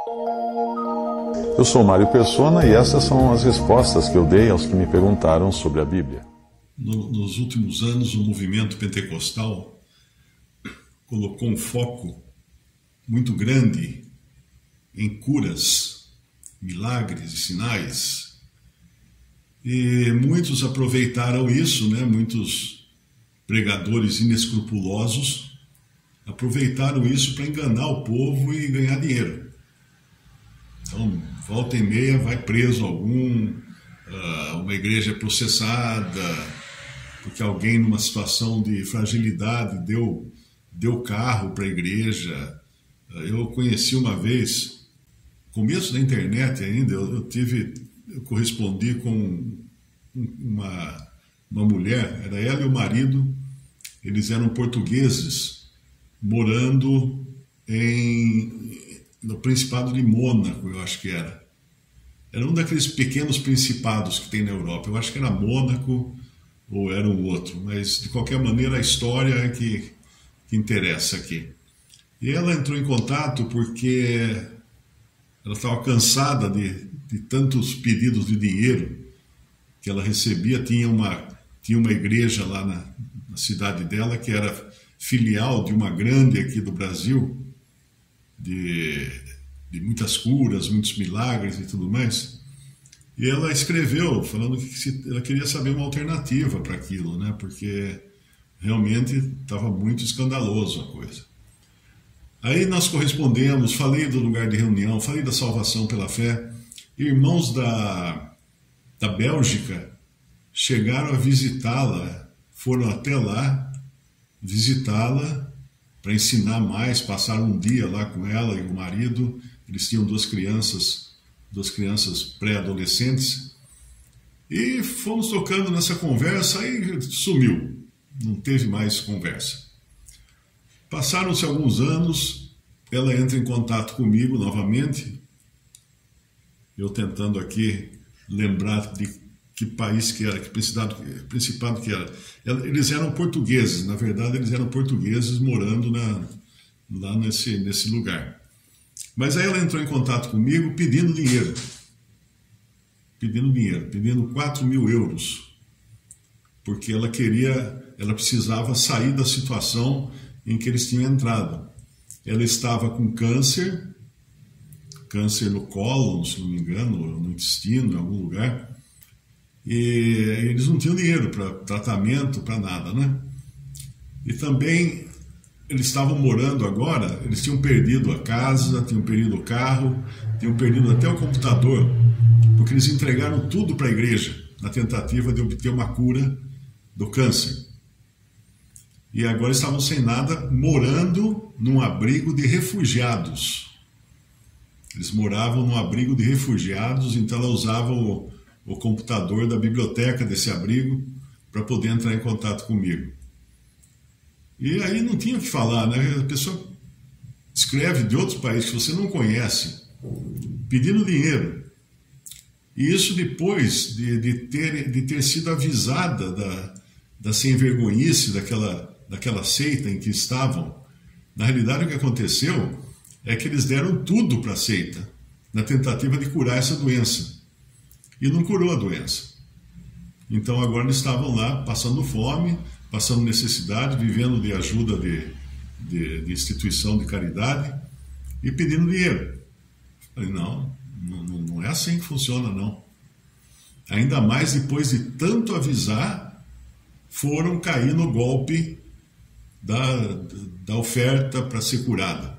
Eu sou Mário Persona e essas são as respostas que eu dei aos que me perguntaram sobre a Bíblia. Nos últimos anos, o movimento pentecostal colocou um foco muito grande em curas, milagres e sinais. E muitos aproveitaram isso, né? Muitos pregadores inescrupulosos aproveitaram isso para enganar o povo e ganhar dinheiro. Então, volta e meia vai preso uma igreja é processada, porque alguém numa situação de fragilidade deu carro para a igreja. Eu conheci uma vez, começo da internet ainda, eu correspondi com uma mulher, era ela e o marido, eles eram portugueses, morando no Principado de Mônaco, eu acho que era. Era um daqueles pequenos principados que tem na Europa. Eu acho que era Mônaco ou era um outro, mas de qualquer maneira a história é que interessa aqui. E ela entrou em contato porque ela estava cansada de tantos pedidos de dinheiro que ela recebia. Tinha uma igreja lá na cidade dela que era filial de uma grande aqui do Brasil, de muitas curas, muitos milagres e tudo mais. E ela escreveu falando que ela queria saber uma alternativa para aquilo, né? Porque realmente estava muito escandaloso a coisa. Aí nós correspondemos, falei do lugar de reunião, falei da salvação pela fé. Irmãos da Bélgica chegaram a visitá-la, foram até lá visitá-la para ensinar mais, passaram um dia lá com ela e o marido. Eles tinham duas crianças pré-adolescentes, e fomos tocando nessa conversa e sumiu, não teve mais conversa. Passaram-se alguns anos, ela entra em contato comigo novamente, eu tentando aqui lembrar de que país que era, que principado que era. Eles eram portugueses, na verdade eles eram portugueses morando lá nesse lugar. Mas aí ela entrou em contato comigo pedindo dinheiro, pedindo 4.000 euros, porque ela precisava sair da situação em que eles tinham entrado. Ela estava com câncer no colo, se não me engano, no intestino, em algum lugar, e eles não tinham dinheiro para tratamento, para nada, né? E também eles estavam morando agora, eles tinham perdido a casa, tinham perdido o carro, tinham perdido até o computador, porque eles entregaram tudo para a igreja, na tentativa de obter uma cura do câncer. E agora estavam sem nada, morando num abrigo de refugiados. Eles moravam num abrigo de refugiados, então ela usava o computador da biblioteca desse abrigo para poder entrar em contato comigo. E aí não tinha o que falar, né? A pessoa escreve de outros países que você não conhece, pedindo dinheiro. E isso depois de ter sido avisada da sem-vergonhice daquela seita em que estavam. Na realidade, o que aconteceu é que eles deram tudo para a seita, na tentativa de curar essa doença. E não curou a doença. Então agora eles estavam lá passando fome, passando necessidade, vivendo de ajuda de instituição de caridade e pedindo dinheiro. Falei, não é assim que funciona, não. Ainda mais depois de tanto avisar, foram cair no golpe da oferta para ser curada.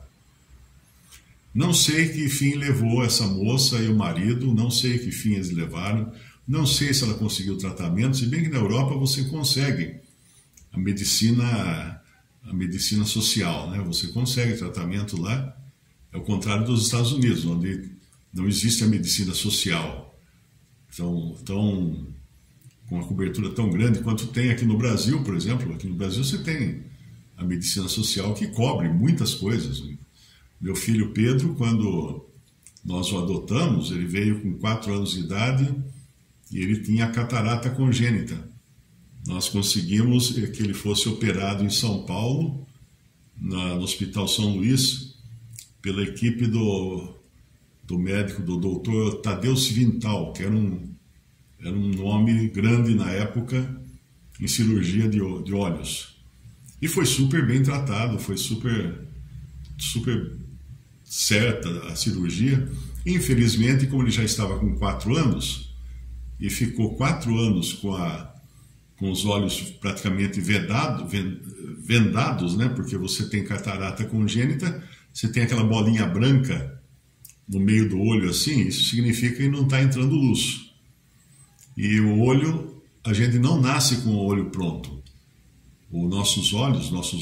Não sei que fim levou essa moça e o marido, não sei que fim eles levaram, não sei se ela conseguiu tratamento, se bem que na Europa você consegue a medicina social, né? Você consegue tratamento lá, é o contrário dos Estados Unidos, onde não existe a medicina social tão com uma cobertura tão grande quanto tem aqui no Brasil, por exemplo. Aqui no Brasil você tem a medicina social que cobre muitas coisas. Meu filho Pedro, quando nós o adotamos, ele veio com 4 anos de idade e ele tinha catarata congênita. Nós conseguimos que ele fosse operado em São Paulo, no Hospital São Luís, pela equipe do do médico, do doutor Tadeu Civintal, que era um nome grande na época em cirurgia de olhos. E foi super bem tratado, foi super certa a cirurgia. Infelizmente, como ele já estava com 4 anos, e ficou 4 anos com os olhos praticamente vendados, né? Porque você tem catarata congênita, você tem aquela bolinha branca no meio do olho assim, isso significa que não está entrando luz. E o olho, a gente não nasce com o olho pronto. Os nossos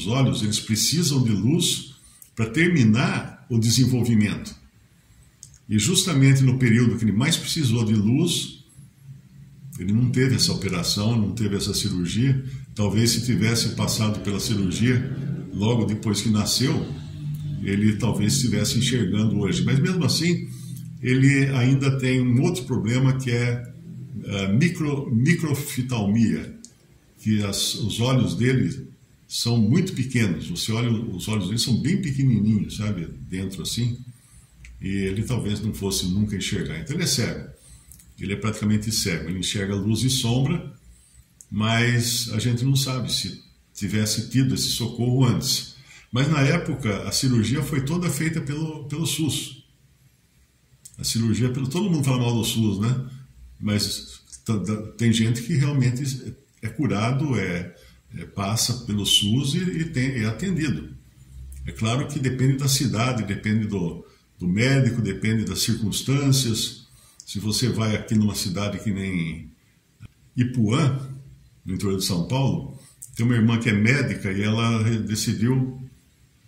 olhos, eles precisam de luz para terminar o desenvolvimento. E justamente no período que ele mais precisou de luz, ele não teve essa operação, não teve essa cirurgia. Talvez se tivesse passado pela cirurgia logo depois que nasceu, ele talvez estivesse enxergando hoje. Mas mesmo assim, ele ainda tem um outro problema que é a microftalmia, que os olhos dele são muito pequenos. Você olha, os olhos dele são bem pequenininhos, sabe, dentro assim, e ele talvez não fosse nunca enxergar. Então ele é cego, ele é praticamente cego, ele enxerga luz e sombra, mas a gente não sabe se tivesse tido esse socorro antes. Mas na época a cirurgia foi toda feita pelo SUS. A cirurgia, todo mundo fala mal do SUS, né? Mas tem gente que realmente é curado, passa pelo SUS e é atendido. É claro que depende da cidade, depende do médico, depende das circunstâncias. Se você vai aqui numa cidade que nem Ipuã, no interior de São Paulo, tem uma irmã que é médica e ela decidiu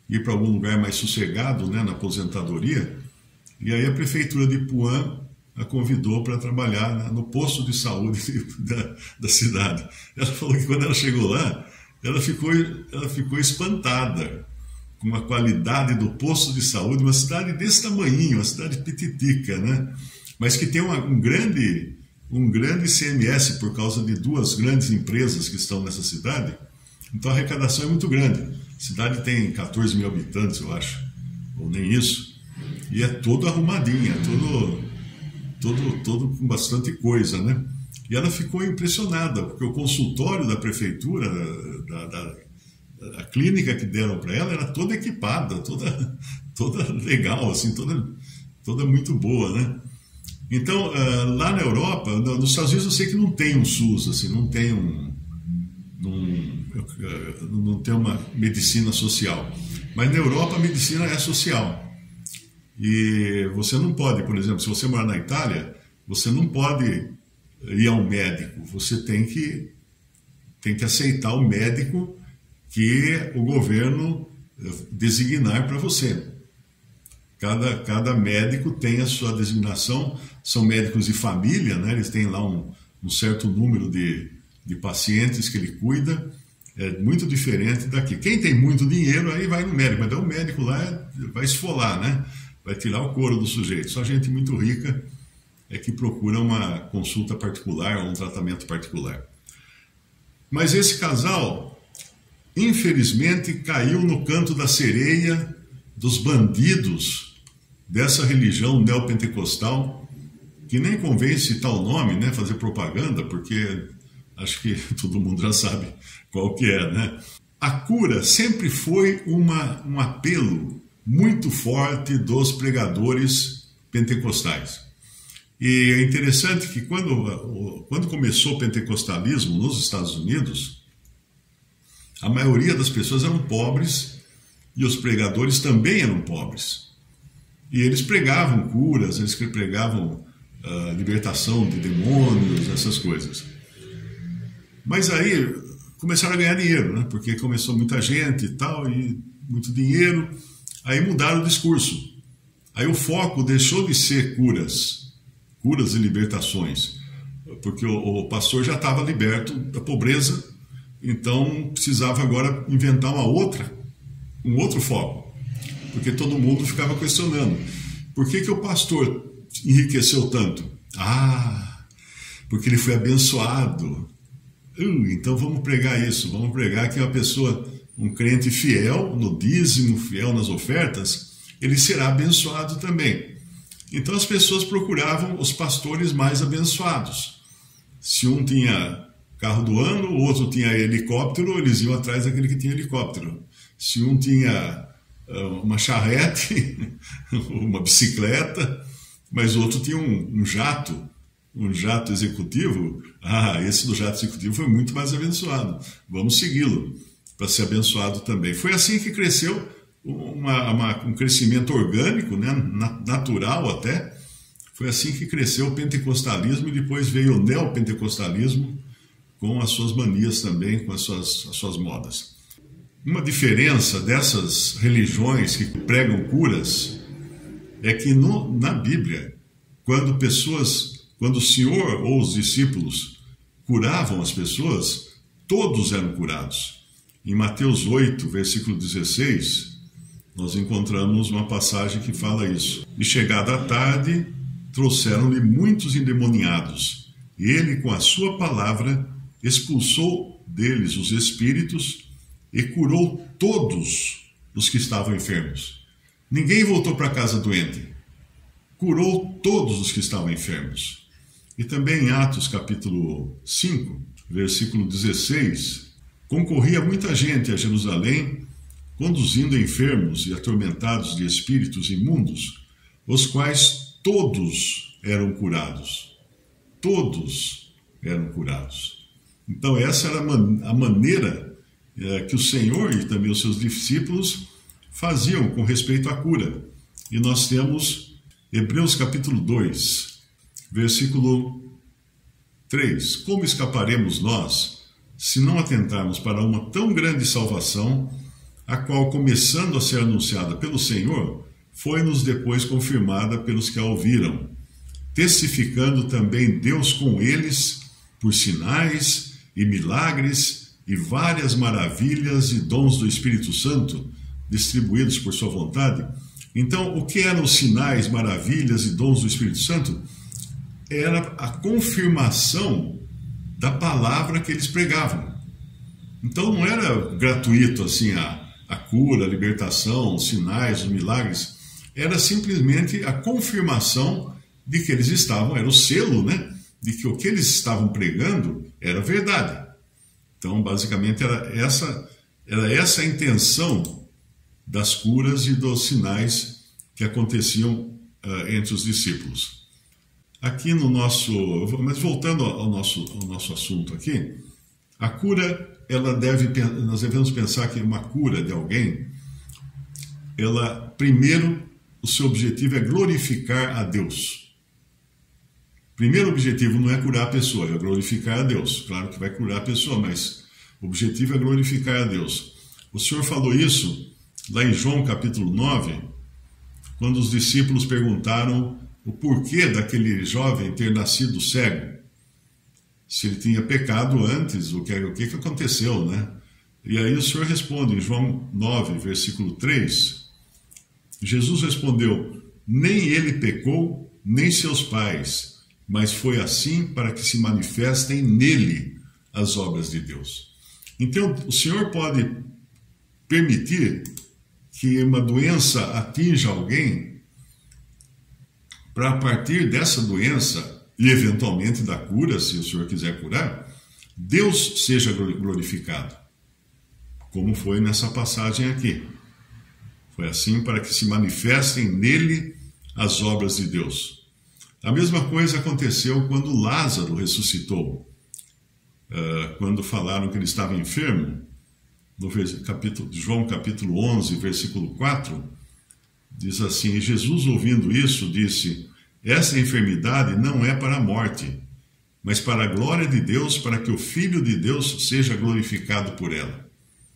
ir para algum lugar mais sossegado, né, na aposentadoria, e aí a prefeitura de Ipuã a convidou para trabalhar no posto de saúde da cidade. Ela falou que quando ela chegou lá, ela ficou espantada com a qualidade do posto de saúde, uma cidade desse tamanhinho, uma cidade pititica, né? Mas que tem um grande ICMS por causa de 2 grandes empresas que estão nessa cidade. Então a arrecadação é muito grande. A cidade tem 14 mil habitantes, eu acho, ou nem isso. E é todo arrumadinho, todo com bastante coisa, né? E ela ficou impressionada, porque o consultório da prefeitura, a clínica que deram para ela, era toda equipada, toda legal, assim, toda muito boa, né? Então, lá na Europa, nos Estados Unidos eu sei que não tem um SUS, assim, não tem uma medicina social. Mas na Europa a medicina é social. E você não pode, por exemplo, se você morar na Itália, você não pode ir ao médico. Você tem que aceitar o médico que o governo designar para você. Cada médico tem a sua designação, são médicos de família, né? Eles têm lá um certo número de pacientes que ele cuida. É muito diferente daqui. Quem tem muito dinheiro aí vai no médico, mas daí o médico lá vai esfolar, né? Vai tirar o couro do sujeito. Só gente muito rica é que procura uma consulta particular ou um tratamento particular. Mas esse casal, infelizmente, caiu no canto da sereia dos bandidos dessa religião neopentecostal, que nem convém citar o nome, né, fazer propaganda, porque acho que todo mundo já sabe qual que é, né? A cura sempre foi um apelo muito forte dos pregadores pentecostais. E é interessante que quando começou o pentecostalismo nos Estados Unidos, a maioria das pessoas eram pobres e os pregadores também eram pobres. E eles pregavam curas, eles pregavam libertação de demônios, essas coisas. Mas aí começaram a ganhar dinheiro, né? Porque começou muita gente e tal, e muito dinheiro. Aí mudaram o discurso. Aí o foco deixou de ser curas e libertações, porque o pastor já estava liberto da pobreza, então precisava agora inventar um outro foco, porque todo mundo ficava questionando, por que o pastor enriqueceu tanto? Porque ele foi abençoado. Então vamos pregar isso, vamos pregar que uma pessoa, um crente fiel no dízimo, fiel nas ofertas, ele será abençoado também. Então as pessoas procuravam os pastores mais abençoados. Se um tinha carro do ano, o outro tinha helicóptero, eles iam atrás daquele que tinha helicóptero. Se um tinha uma charrete, uma bicicleta, mas o outro tinha um jato executivo, esse do jato executivo foi muito mais abençoado, vamos segui-lo para ser abençoado também. Foi assim que cresceu um crescimento orgânico, né, natural até. Foi assim que cresceu o pentecostalismo e depois veio o neopentecostalismo com as suas manias também, com as suas modas. Uma diferença dessas religiões que pregam curas é que na Bíblia, quando o Senhor ou os discípulos curavam as pessoas, todos eram curados. Em Mateus 8, versículo 16, nós encontramos uma passagem que fala isso. E chegada a tarde, trouxeram-lhe muitos endemoniados. E ele, com a sua palavra, expulsou deles os espíritos e curou todos os que estavam enfermos. Ninguém voltou para casa doente. Curou todos os que estavam enfermos. E também em Atos capítulo 5, versículo 16, concorria muita gente a Jerusalém, conduzindo enfermos e atormentados de espíritos imundos, os quais todos eram curados. Todos eram curados. Então essa era a maneira que o Senhor e também os seus discípulos faziam com respeito à cura. E nós temos Hebreus capítulo 2, versículo 3. Como escaparemos nós, se não atentarmos para uma tão grande salvação, a qual, começando a ser anunciada pelo Senhor, foi-nos depois confirmada pelos que a ouviram, testificando também Deus com eles por sinais e milagres e várias maravilhas e dons do Espírito Santo, distribuídos por sua vontade. Então, o que eram os sinais, maravilhas e dons do Espírito Santo? Era a confirmação da palavra que eles pregavam. Então, não era gratuito assim a cura, a libertação, os sinais, os milagres. Era simplesmente a confirmação de que eles estavam, era o selo, né? De que o que eles estavam pregando era verdade. Então, basicamente, era essa a intenção das curas e dos sinais que aconteciam entre os discípulos. Aqui no nosso... Mas voltando ao nosso assunto aqui, a cura, nós devemos pensar que uma cura de alguém, primeiro, o seu objetivo é glorificar a Deus. Primeiro objetivo não é curar a pessoa, é glorificar a Deus. Claro que vai curar a pessoa, mas o objetivo é glorificar a Deus. O Senhor falou isso lá em João capítulo 9, quando os discípulos perguntaram o porquê daquele jovem ter nascido cego. Se ele tinha pecado antes, o que aconteceu, né? E aí o Senhor responde em João 9, versículo 3, Jesus respondeu: nem ele pecou, nem seus pais, mas foi assim para que se manifestem nele as obras de Deus. Então, o Senhor pode permitir que uma doença atinja alguém para, a partir dessa doença, e eventualmente da cura, se o Senhor quiser curar, Deus seja glorificado, como foi nessa passagem aqui. Foi assim para que se manifestem nele as obras de Deus. A mesma coisa aconteceu quando Lázaro ressuscitou. Quando falaram que ele estava enfermo, no João capítulo 11, versículo 4, diz assim: Jesus, ouvindo isso, disse: essa enfermidade não é para a morte, mas para a glória de Deus, para que o Filho de Deus seja glorificado por ela.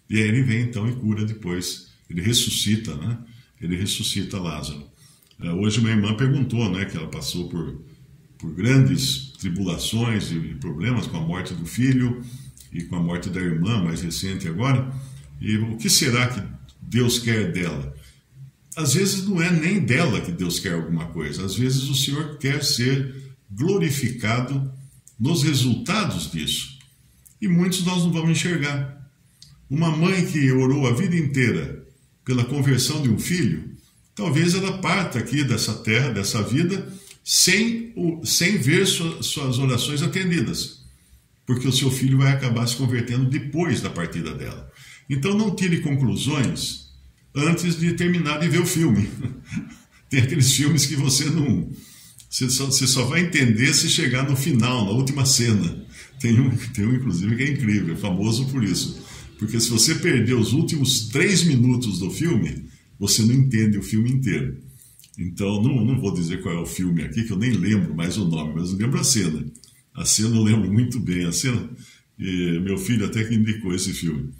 E aí ele vem então e cura depois, ele ressuscita, né? Ele ressuscita Lázaro. Hoje uma irmã perguntou, né, que ela passou por grandes tribulações e problemas com a morte do filho e com a morte da irmã mais recente agora. E o que será que Deus quer dela? Às vezes não é nem dela que Deus quer alguma coisa. Às vezes o Senhor quer ser glorificado nos resultados disso. E muitos nós não vamos enxergar. Uma mãe que orou a vida inteira pela conversão de um filho, talvez ela parta aqui dessa terra, dessa vida, sem ver suas orações atendidas, porque o seu filho vai acabar se convertendo depois da partida dela. Então não tire conclusões antes de terminar de ver o filme. Tem aqueles filmes que você só vai entender se chegar no final, na última cena. Tem um inclusive, que é incrível, é famoso por isso. Porque se você perder os últimos 3 minutos do filme, você não entende o filme inteiro. Então, não vou dizer qual é o filme aqui, que eu nem lembro mais o nome, mas eu lembro a cena. A cena eu lembro muito bem, a cena, e meu filho até que indicou esse filme.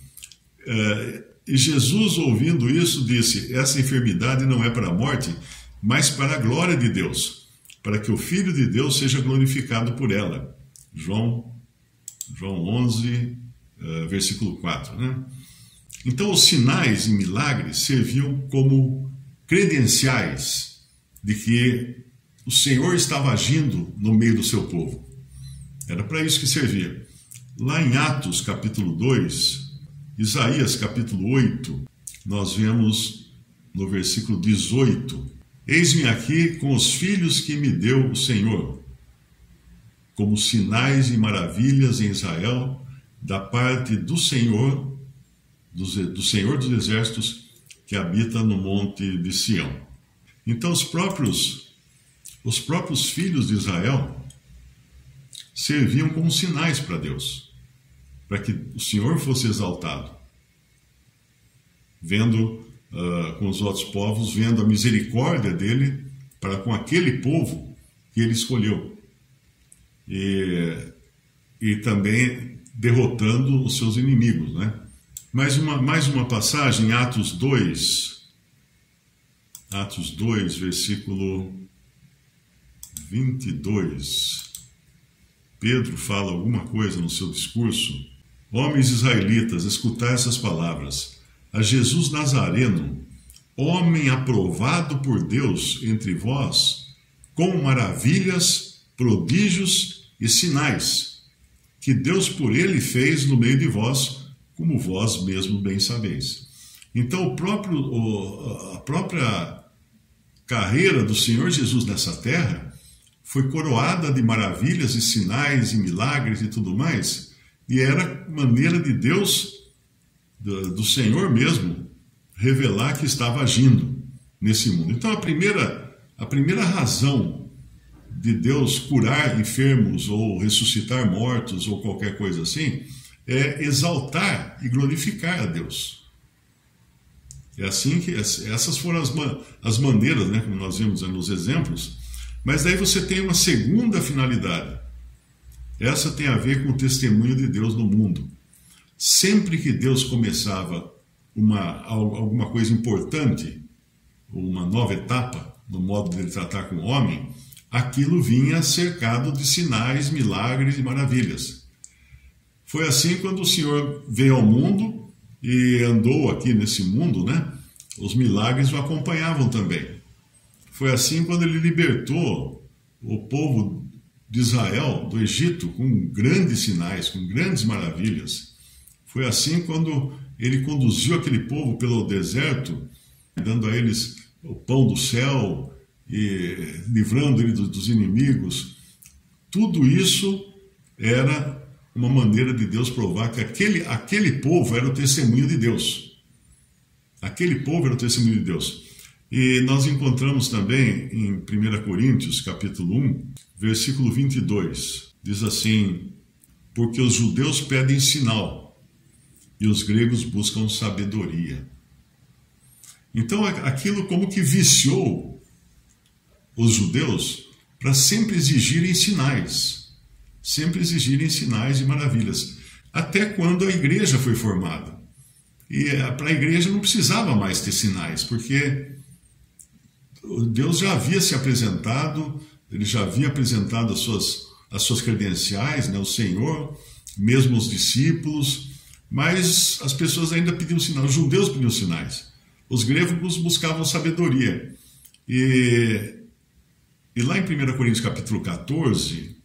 E Jesus, ouvindo isso, disse: essa enfermidade não é para a morte, mas para a glória de Deus, para que o Filho de Deus seja glorificado por ela. João 11, versículo 4. Né? Então, os sinais e milagres serviam como credenciais de que o Senhor estava agindo no meio do seu povo. Era para isso que servia. Lá em Atos, capítulo 2, Isaías, capítulo 8, nós vemos no versículo 18: eis-me aqui com os filhos que me deu o Senhor, como sinais e maravilhas em Israel, da parte do Senhor, do Senhor dos Exércitos, que habita no monte de Sião. Então os próprios filhos de Israel serviam como sinais para Deus, para que o Senhor fosse exaltado, vendo com os outros povos, vendo a misericórdia dele para com aquele povo que ele escolheu, e também derrotando os seus inimigos, né? Mais uma passagem, Atos 2, versículo 22. Pedro fala alguma coisa no seu discurso. Homens israelitas, escutai essas palavras. A Jesus Nazareno, homem aprovado por Deus entre vós, com maravilhas, prodígios e sinais, que Deus por ele fez no meio de vós, como vós mesmo bem sabeis. Então, a própria carreira do Senhor Jesus nessa terra foi coroada de maravilhas e sinais e milagres e tudo mais, e era maneira de Deus, do Senhor mesmo, revelar que estava agindo nesse mundo. Então, a primeira razão de Deus curar enfermos ou ressuscitar mortos ou qualquer coisa assim é exaltar e glorificar a Deus. É assim que essas foram as maneiras, né, como nós vimos nos exemplos. Mas daí você tem uma segunda finalidade. Essa tem a ver com o testemunho de Deus no mundo. Sempre que Deus começava alguma coisa importante, uma nova etapa no modo de ele tratar com o homem, aquilo vinha cercado de sinais, milagres e maravilhas. Foi assim quando o Senhor veio ao mundo e andou aqui nesse mundo, né? Os milagres o acompanhavam também. Foi assim quando ele libertou o povo de Israel do Egito com grandes sinais, com grandes maravilhas. Foi assim quando ele conduziu aquele povo pelo deserto, dando a eles o pão do céu e livrando eles dos inimigos. Tudo isso era uma maneira de Deus provar que aquele povo era o testemunho de Deus. Aquele povo era o testemunho de Deus. E nós encontramos também em 1 Coríntios, capítulo 1, versículo 22. Diz assim: porque os judeus pedem sinal e os gregos buscam sabedoria. Então aquilo como que viciou os judeus para sempre exigirem sinais e maravilhas, até quando a igreja foi formada. E para a igreja não precisava mais ter sinais, porque Deus já havia se apresentado, ele já havia apresentado as suas credenciais, né, o Senhor, mesmo os discípulos, mas as pessoas ainda pediam sinais, os judeus pediam sinais, os gregos buscavam sabedoria. E lá em 1 Coríntios capítulo 14,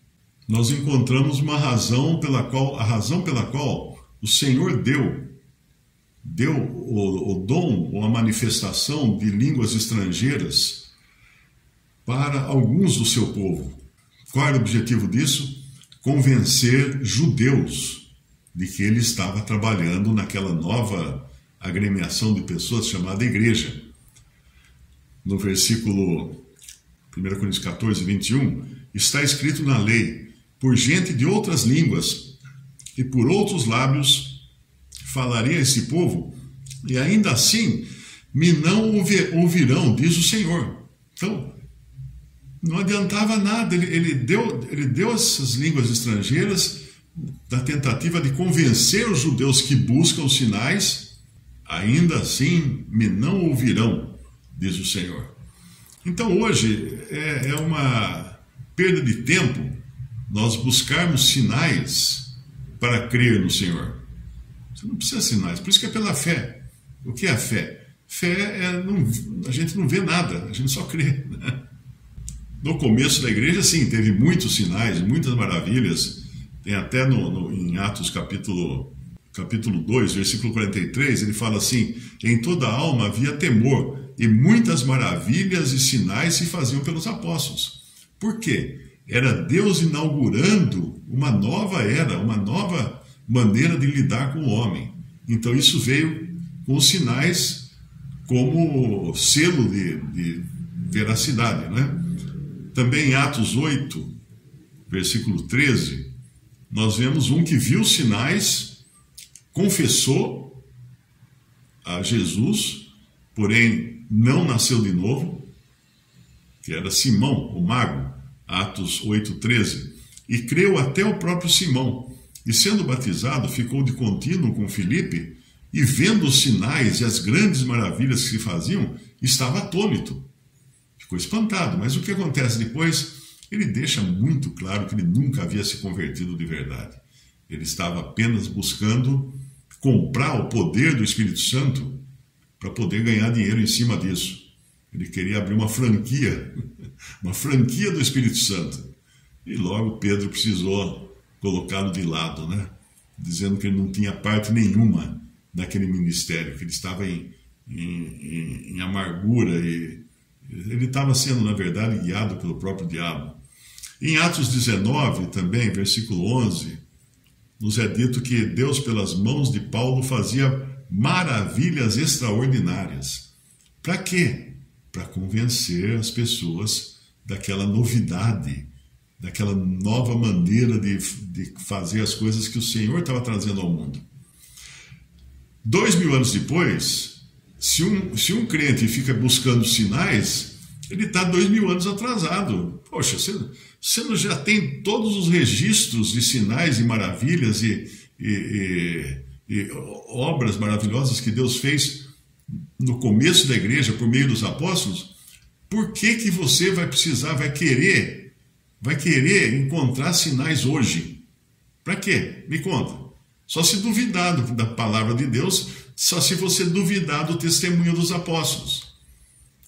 nós encontramos a razão pela qual o Senhor deu deu o dom ou a manifestação de línguas estrangeiras para alguns do seu povo. Qual era o objetivo disso? Convencer judeus de que ele estava trabalhando naquela nova agremiação de pessoas chamada igreja. No versículo 1 Coríntios 14, 21, está escrito na lei: por gente de outras línguas e por outros lábios falarei a esse povo, e ainda assim me não ouvirão, diz o Senhor. Então, não adiantava nada, ele deu essas línguas estrangeiras na tentativa de convencer os judeus que buscam os sinais, ainda assim me não ouvirão, diz o Senhor. Então hoje é uma perda de tempo nós buscarmos sinais para crer no Senhor. Você não precisa de sinais, por isso que é pela fé. O que é a fé? Fé a gente não vê nada, a gente só crê, né? No começo da igreja, sim, teve muitos sinais, muitas maravilhas. Tem até em Atos capítulo 2, versículo 43, ele fala assim: em toda a alma havia temor, e muitas maravilhas e sinais se faziam pelos apóstolos. Por quê? Era Deus inaugurando uma nova era, uma nova maneira de lidar com o homem. Então isso veio com os sinais como selo de veracidade, né? Também em Atos 8, versículo 13, nós vemos um que viu sinais, confessou a Jesus, porém não nasceu de novo, que era Simão, o mago, Atos 8, 13, e creu até o próprio Simão, e sendo batizado ficou de contínuo com Filipe, e vendo os sinais e as grandes maravilhas que se faziam, estava atônito. Ficou espantado, mas o que acontece depois? Ele deixa muito claro que ele nunca havia se convertido de verdade. Ele estava apenas buscando comprar o poder do Espírito Santo para poder ganhar dinheiro em cima disso. Ele queria abrir uma franquia do Espírito Santo. E logo Pedro precisou colocá-lo de lado, né? Dizendo que ele não tinha parte nenhuma naquele ministério, que ele estava em amargura e ele estava sendo, na verdade, guiado pelo próprio diabo. Em Atos 19, também, versículo 11, nos é dito que Deus, pelas mãos de Paulo, fazia maravilhas extraordinárias. Para quê? Para convencer as pessoas daquela novidade, daquela nova maneira de fazer as coisas que o Senhor estava trazendo ao mundo. 2000 anos depois, se um crente fica buscando sinais, ele está 2000 anos atrasado. Poxa, você não já tem todos os registros de sinais e maravilhas e obras maravilhosas que Deus fez no começo da igreja por meio dos apóstolos? Por que você vai querer encontrar sinais hoje? Para quê? Me conta. Só se duvidar da palavra de Deus, só se você duvidar do testemunho dos apóstolos.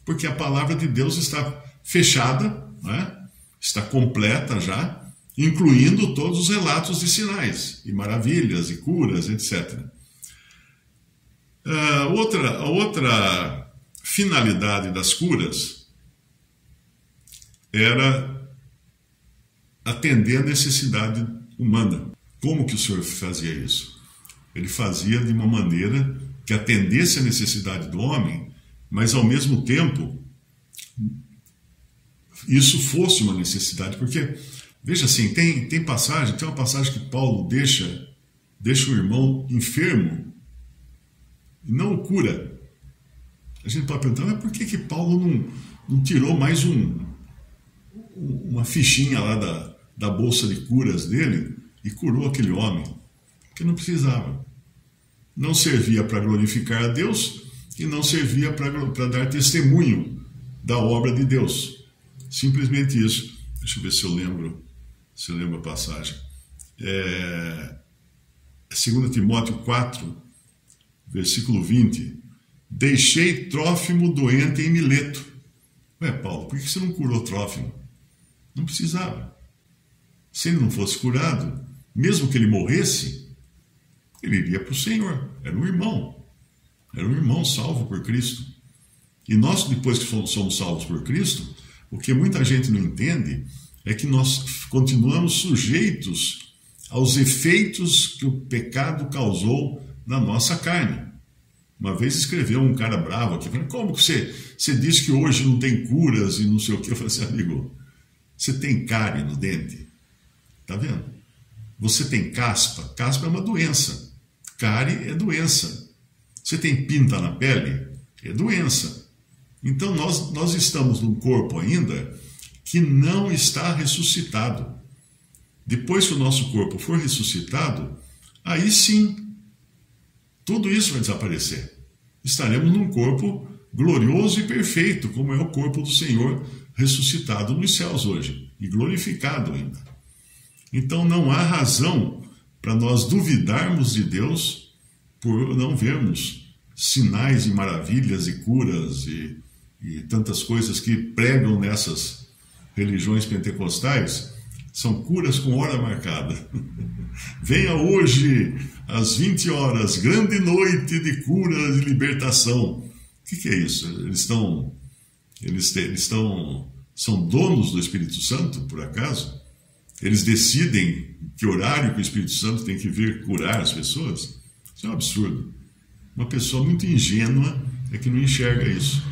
Porque a palavra de Deus está fechada, né? Está completa já, incluindo todos os relatos de sinais, e maravilhas, e curas, etc. A outra finalidade das curas era atender a necessidade humana. Como que o Senhor fazia isso? Ele fazia de uma maneira que atendesse a necessidade do homem, mas ao mesmo tempo isso fosse uma necessidade, porque, veja assim, tem uma passagem que Paulo deixa o irmão enfermo e não o cura. A gente pode perguntar, mas por que Paulo não tirou mais uma fichinha lá da bolsa de curas dele e curou aquele homem? Porque não precisava. Não servia para glorificar a Deus e não servia para dar testemunho da obra de Deus. Simplesmente isso. Deixa eu ver se eu lembro a passagem. 2 Timóteo 4, versículo 20. Deixei Trófimo doente em Mileto. Ué, Paulo, por que você não curou Trófimo? Não precisava. Se ele não fosse curado, mesmo que ele morresse, ele iria para o Senhor. Era um irmão. era um irmão salvo por Cristo. E nós, depois que somos salvos por Cristo, o que muita gente não entende é que nós continuamos sujeitos aos efeitos que o pecado causou na nossa carne. Uma vez escreveu um cara bravo aqui, falando, como que você diz que hoje não tem curas e não sei o que? Eu falei assim, amigo, você tem cárie no dente, tá vendo? Você tem caspa, caspa é uma doença, cárie é doença. Você tem pinta na pele, é doença. Então nós estamos num corpo ainda que não está ressuscitado. Depois que o nosso corpo for ressuscitado, aí sim, tudo isso vai desaparecer. Estaremos num corpo glorioso e perfeito, como é o corpo do Senhor ressuscitado nos céus hoje, e glorificado ainda. Então não há razão para nós duvidarmos de Deus por não vermos sinais e maravilhas e curas e tantas coisas que pregam nessas religiões pentecostais. São curas com hora marcada. Venha hoje, às 20 horas, grande noite de cura e libertação. O que é isso? Eles são donos do Espírito Santo, por acaso? Eles decidem que horário que o Espírito Santo tem que vir curar as pessoas? Isso é um absurdo. Uma pessoa muito ingênua é que não enxerga isso.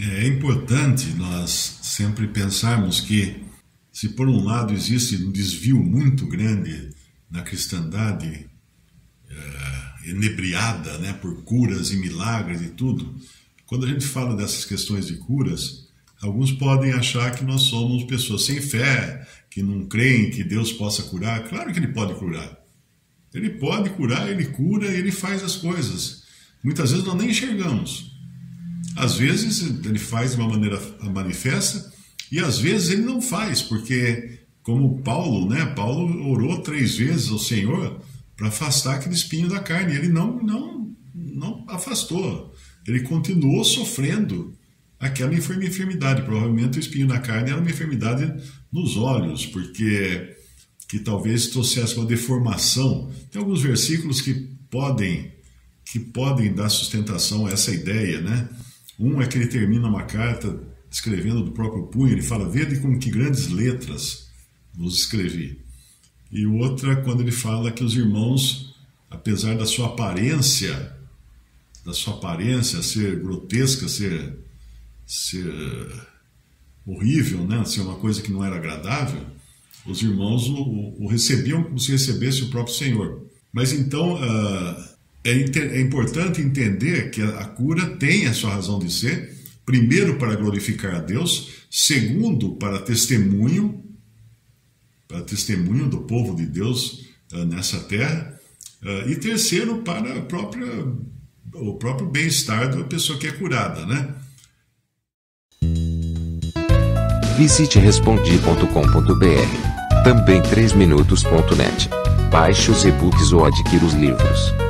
É importante nós sempre pensarmos que, se por um lado existe um desvio muito grande na cristandade, enebriada, né, por curas e milagres e tudo, quando a gente fala dessas questões de curas, alguns podem achar que nós somos pessoas sem fé, que não creem que Deus possa curar. Claro que Ele pode curar. Ele pode curar, Ele cura, Ele faz as coisas. Muitas vezes nós nem enxergamos. Às vezes Ele faz de uma maneira manifesta e às vezes Ele não faz, porque como Paulo, né? Paulo orou 3 vezes ao Senhor para afastar aquele espinho da carne. Ele não afastou. Ele continuou sofrendo aquela enfermidade. Provavelmente o espinho da carne era uma enfermidade nos olhos, porque que talvez trouxesse uma deformação. Tem alguns versículos que podem dar sustentação a essa ideia, né? Um é que ele termina uma carta escrevendo do próprio punho, ele fala, vede com que grandes letras vos escrevi. E o outro é quando ele fala que os irmãos, apesar da sua aparência ser grotesca, ser horrível, né? Ser uma coisa que não era agradável, os irmãos o recebiam como se recebesse o próprio Senhor. Mas então é importante entender que a cura tem a sua razão de ser, primeiro para glorificar a Deus, segundo para testemunho do povo de Deus nessa terra, e terceiro para o próprio bem-estar da pessoa que é curada, né? Visite respondi.com.br, também 3minutos.net. Baixe os e-books ou adquira os livros.